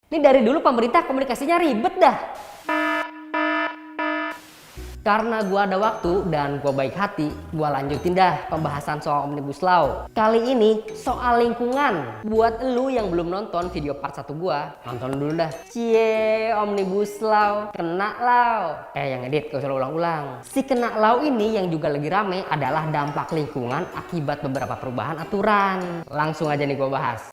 Ini dari dulu pemerintah komunikasinya ribet dah. Karena gua ada waktu dan gua baik hati, gua lanjutin dah pembahasan soal Omnibus Law. Kali ini soal lingkungan. Buat elu yang belum nonton video part 1 gua, nonton dulu dah. Cie, Omnibus Law, kena law. Yang edit, gak usah ulang-ulang. Si kena law ini yang juga lagi rame adalah dampak lingkungan akibat beberapa perubahan aturan. Langsung aja nih gua bahas.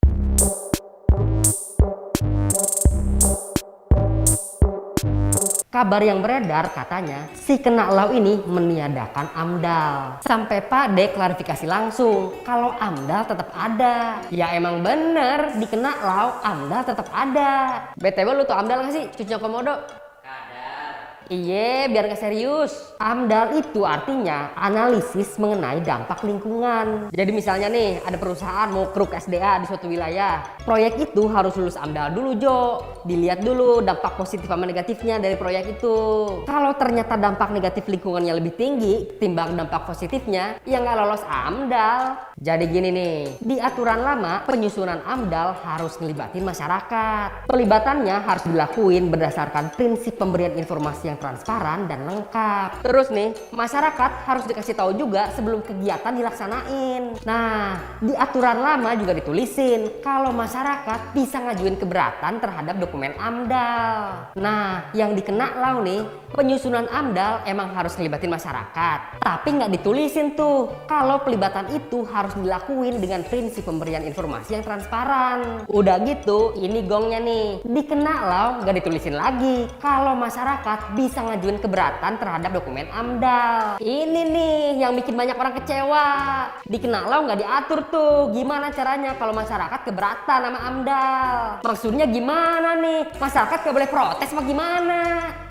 Kabar yang beredar katanya si kena law ini meniadakan AMDAL. Sampai Pak D klarifikasi langsung kalau AMDAL tetap ada. Ya emang bener, di kena law AMDAL tetap ada. BTW lu tuh AMDAL gak sih? Cucian komodo? Iya, biar gak serius. AMDAL itu artinya analisis mengenai dampak lingkungan. Jadi misalnya nih, ada perusahaan mau keruk SDA di suatu wilayah. Proyek itu harus lulus AMDAL dulu, Jo. Dilihat dulu dampak positif sama negatifnya dari proyek itu. Kalau ternyata dampak negatif lingkungannya lebih tinggi timbang dampak positifnya, ya nggak lolos AMDAL. Jadi gini nih, di aturan lama penyusunan AMDAL harus ngelibatin masyarakat. Pelibatannya harus dilakuin berdasarkan prinsip pemberian informasi yang transparan dan lengkap. Terus nih, masyarakat harus dikasih tahu juga sebelum kegiatan dilaksanain. Nah, di aturan lama juga ditulisin kalau masyarakat bisa ngajuin keberatan terhadap dokumen AMDAL. Nah, yang dikena law nih, penyusunan AMDAL emang harus ngelibatin masyarakat. Tapi nggak ditulisin tuh kalau pelibatan itu harus dilakuin dengan prinsip pemberian informasi yang transparan. Udah gitu, ini gongnya nih. Dikena law nggak ditulisin lagi kalau masyarakat bisa ngajuin keberatan terhadap dokumen AMDAL. Ini nih yang bikin banyak orang kecewa. Dikena law nggak diatur tuh gimana caranya kalau masyarakat keberatan sama AMDAL. Maksudnya gimana nih? Masyarakat nggak boleh protes apa gimana?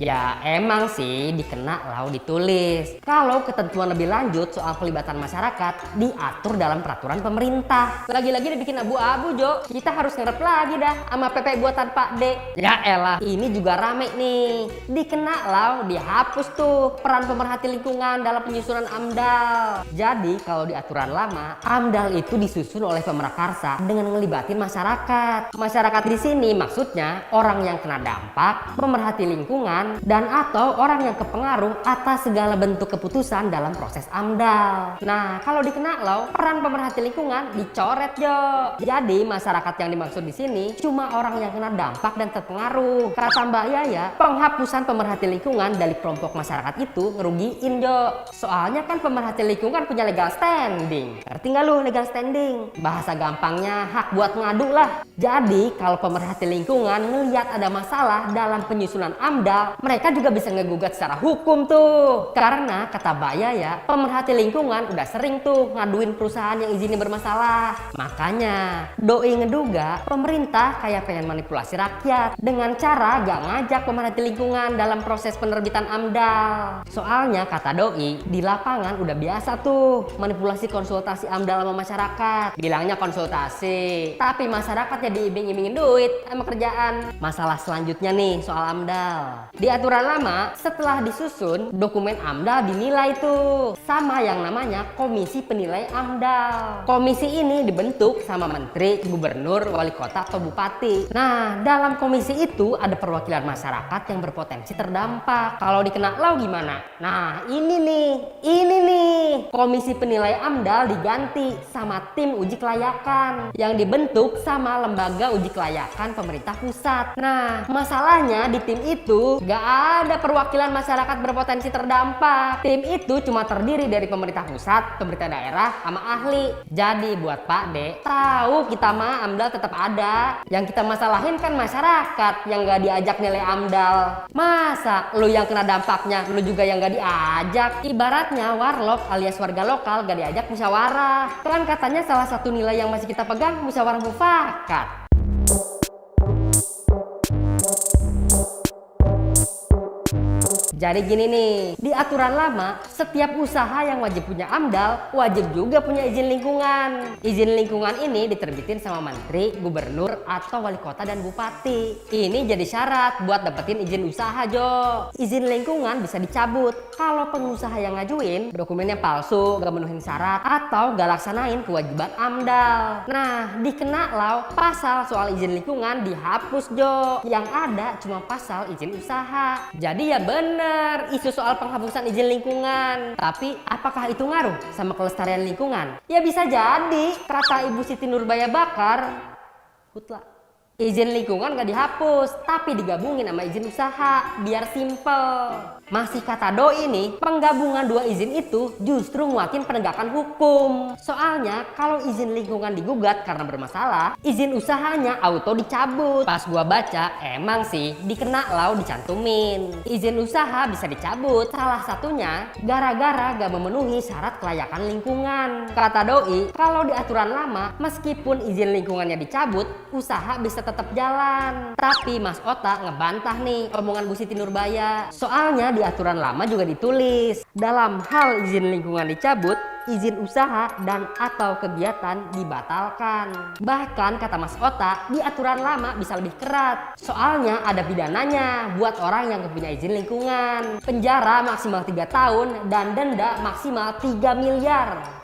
Ya emang sih dikena law ditulis. Kalau ketentuan lebih lanjut soal pelibatan masyarakat diatur dalam peraturan pemerintah. Lagi-lagi dibikin abu-abu, Jo. Kita harus ngerep lagi dah sama PP buatan Pak D. Ya elah, ini juga rame nih. Dikena law dihapus tuh peran pemerhati lingkungan dalam penyusunan AMDAL. Jadi kalau di aturan lama, AMDAL itu disusun oleh Pemrakarsa dengan ngelibatin masyarakat. Masyarakat di sini maksudnya orang yang kena dampak, pemerhati lingkungan, dan atau orang yang kepengaruh atas segala bentuk keputusan dalam proses AMDAL. Nah, kalau dikena law, peran pemerhati lingkungan dicoret, Jo. Jadi masyarakat yang dimaksud di sini cuma orang yang kena dampak dan terpengaruh. Kata Mbak Yaya, penghapusan pemerhati lingkungan dari kelompok masyarakat itu ngerugiin, Jo. Soalnya kan pemerhati lingkungan punya legal standing. Ngerti nggak lu legal standing? Bahasa gampangnya hak buat ngadu lah. Jadi kalau pemerhati lingkungan ngelihat ada masalah dalam penyusunan AMDAL, mereka juga bisa ngegugat secara hukum tuh. Karena kata Mbak Yaya, pemerhati lingkungan udah sering tuh ngaduin perusahaan yang izinnya bermasalah. Makanya doi ngeduga pemerintah kayak pengen manipulasi rakyat dengan cara gak ngajak pemerhati lingkungan dalam proses penerbitan AMDAL. Soalnya kata doi, di lapangan udah biasa tuh manipulasi konsultasi AMDAL sama masyarakat. Bilangnya konsultasi, tapi masyarakatnya diiming-imingin duit sama kerjaan. Masalah selanjutnya nih soal AMDAL. Di aturan lama, setelah disusun, dokumen AMDAL dinilai tuh sama yang namanya Komisi Penilai AMDAL. Komisi ini dibentuk sama menteri, gubernur, wali kota, atau bupati. Nah, dalam komisi itu ada perwakilan masyarakat yang berpotensi terdampak. Kalau dikena law gimana? Nah, ini nih. Komisi Penilai AMDAL diganti sama tim uji kelayakan yang dibentuk sama lembaga uji kelayakan pemerintah pusat. Nah, masalahnya di tim itu gak ada perwakilan masyarakat berpotensi terdampak. Tim itu cuma terdiri dari pemerintah pusat, pemerintah daerah, sama ahli. Jadi buat Pak D, tahu kita mah AMDAL tetap ada. Yang kita masalahin kan masyarakat yang gak diajak nilai AMDAL. Masa lu yang kena dampaknya, lu juga yang gak diajak? Ibaratnya warlock alias warga lokal gak diajak musyawarah. Kan katanya salah satu nilai yang masih kita pegang musyawarah mufakat. Jadi gini nih, di aturan lama, setiap usaha yang wajib punya AMDAL, wajib juga punya izin lingkungan. Izin lingkungan ini diterbitin sama menteri, gubernur, atau wali kota dan bupati. Ini jadi syarat buat dapetin izin usaha, Jo. Izin lingkungan bisa dicabut kalau pengusaha yang ngajuin dokumennya palsu, gak memenuhi syarat, atau gak laksanain kewajiban AMDAL. Nah, di Kenalau, pasal soal izin lingkungan dihapus, Jo. Yang ada cuma pasal izin usaha. Jadi ya bener isu soal penghapusan izin lingkungan. Tapi apakah itu ngaruh sama kelestarian lingkungan? Ya bisa jadi, kata Ibu Siti Nurbaya Bakar, Hutla. Izin lingkungan gak dihapus, tapi digabungin sama izin usaha, biar simple. Masih kata Doi nih, penggabungan dua izin itu justru nguatin penegakan hukum. Soalnya kalau izin lingkungan digugat karena bermasalah, izin usahanya auto dicabut. Pas gua baca, emang sih di Kenalau dicantumin izin usaha bisa dicabut. Salah satunya gara-gara gak memenuhi syarat kelayakan lingkungan. Kata Doi, kalau di aturan lama, meskipun izin lingkungannya dicabut, usaha bisa tetap jalan. Tapi Mas Ota ngebantah nih omongan Bu Siti Nurbaya. Soalnya di aturan lama juga ditulis, dalam hal izin lingkungan dicabut, izin usaha dan atau kegiatan dibatalkan. Bahkan kata Mas Ota, di aturan lama bisa lebih keras. Soalnya ada pidananya buat orang yang punya izin lingkungan. Penjara maksimal 3 tahun dan denda maksimal 3 miliar.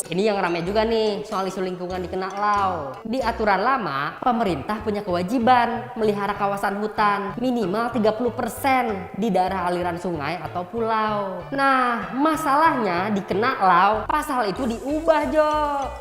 Ini yang ramai juga nih soal isu lingkungan di Kenalau. Di aturan lama, pemerintah punya kewajiban melihara kawasan hutan minimal 30% di daerah aliran sungai atau pulau. Nah, masalahnya di Kenalau pasal itu diubah, Jo.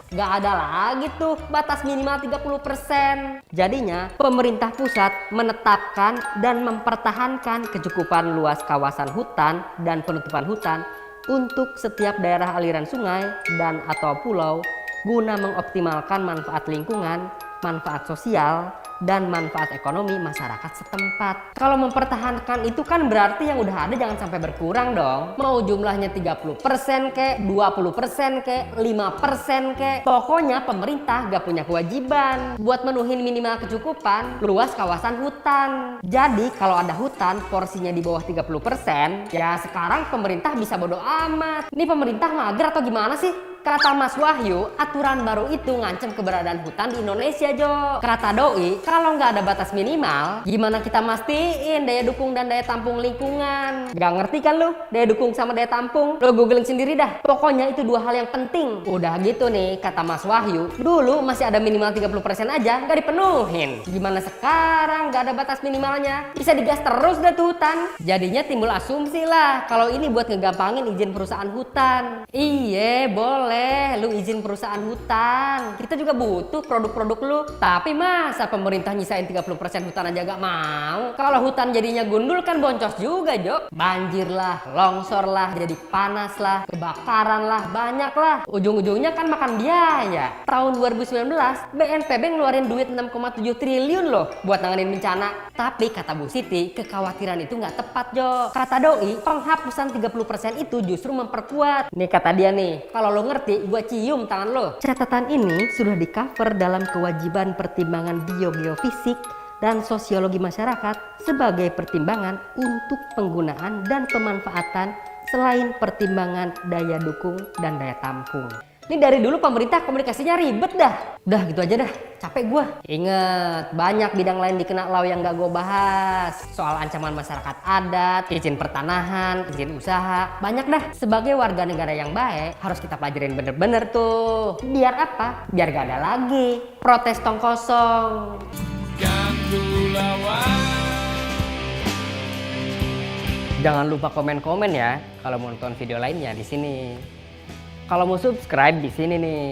Gak ada lagi tuh batas minimal 30%. Jadinya pemerintah pusat menetapkan dan mempertahankan kecukupan luas kawasan hutan dan penutupan hutan untuk setiap daerah aliran sungai dan atau pulau guna mengoptimalkan manfaat lingkungan, manfaat sosial, dan manfaat ekonomi masyarakat setempat. Kalau mempertahankan itu kan berarti yang udah ada jangan sampai berkurang dong. Mau jumlahnya 30% kek, 20% kek, 5% kek. Pokoknya pemerintah gak punya kewajiban buat menuhin minimal kecukupan luas kawasan hutan. Jadi kalau ada hutan porsinya di bawah 30%, ya sekarang pemerintah bisa bodo amat. Ini pemerintah mager atau gimana sih? Kata Mas Wahyu, aturan baru itu ngancem keberadaan hutan di Indonesia, Jo. Kata Doi, kalau nggak ada batas minimal, gimana kita mastiin daya dukung dan daya tampung lingkungan? Gak ngerti kan lu, daya dukung sama daya tampung? Lo googling sendiri dah. Pokoknya itu dua hal yang penting. Udah gitu nih, kata Mas Wahyu, dulu masih ada minimal 30% aja, nggak dipenuhin. Gimana sekarang nggak ada batas minimalnya? Bisa digas terus dah tuh hutan. Jadinya timbul asumsi lah, kalau ini buat ngegampangin izin perusahaan hutan. Iye, boleh. Lu izin perusahaan hutan, kita juga butuh produk-produk lu. Tapi masa pemerintah nyisain 30% hutan aja gak mau? Kalau hutan jadinya gundul kan boncos juga, Jo. Banjir lah, longsor lah, jadi panas lah, kebakaran lah, banyak lah. Ujung-ujungnya kan makan biaya. Tahun 2019 BNPB ngeluarin duit 6,7 triliun loh buat nanganin bencana. Tapi kata Bu Siti, kekhawatiran itu gak tepat, Jo. Kata Doi, penghapusan 30% itu justru memperkuat. Nih kata dia nih, kalau lo ngerti gua cium tangan lo. Catatan ini sudah di cover dalam kewajiban pertimbangan biogeofisik dan sosiologi masyarakat sebagai pertimbangan untuk penggunaan dan pemanfaatan selain pertimbangan daya dukung dan daya tampung. Ini dari dulu pemerintah komunikasinya ribet dah. Udah gitu aja dah, capek gua. Ingat, banyak bidang lain di Kenalau yang gak gua bahas. Soal ancaman masyarakat adat, izin pertanahan, izin usaha, banyak dah. Sebagai warga negara yang baik, harus kita pelajarin bener-bener tuh. Biar apa? Biar gak ada lagi protes tong kosong. Jangan lupa komen-komen ya kalau mau nonton video lainnya di sini. Kalau mau subscribe di sini nih.